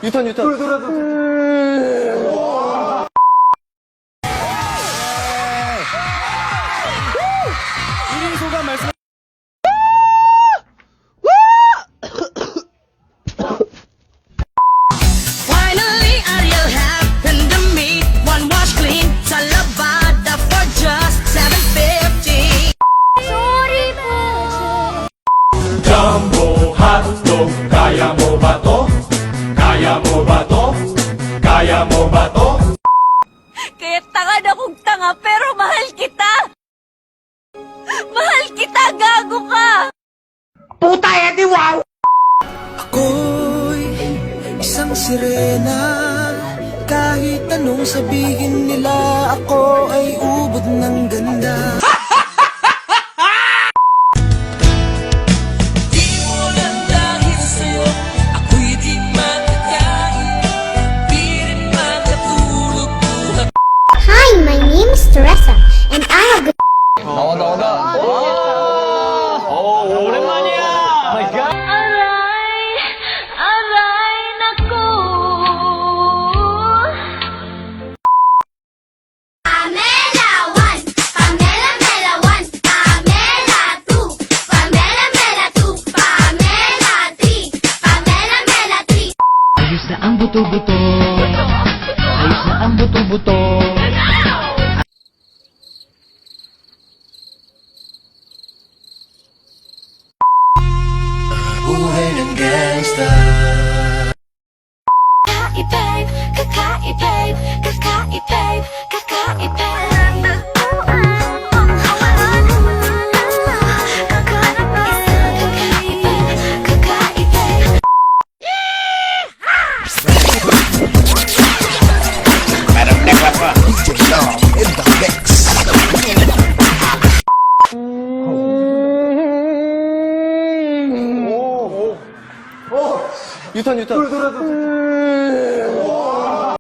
유턴. 돌아. 1위 소감 말씀. Finally, Ariel happened to me. One wash clean, Talavada for just $7.50. Sorry, Jumbo hotdog, kaya mo ba to? Kaya mo ba to? Kaya mo ba to? Kaya tanga na kong tanga, pero mahal kita! Mahal kita, gago ka! Ako'y isang sirena. Kahit anong sabihin nila, ako ay ubod ng ganda. Di mo lang dahil sa'yo, ako'y di makakain. Di rin makatulog buhat. Hi, my name is Teresa, and I'm a good. 오랜만이야. My God. Aray, naku! Pamela 1, Pamela 1, Pamela 2, Pamela 2, Pamela 3, Pamela 3. Ayos na ang buto-buto. Ayos na ang buto-buto. Buhay ng gangsta. Kakaibig, kakaibig, kakaibig, kakaibig. 유턴. 돌아.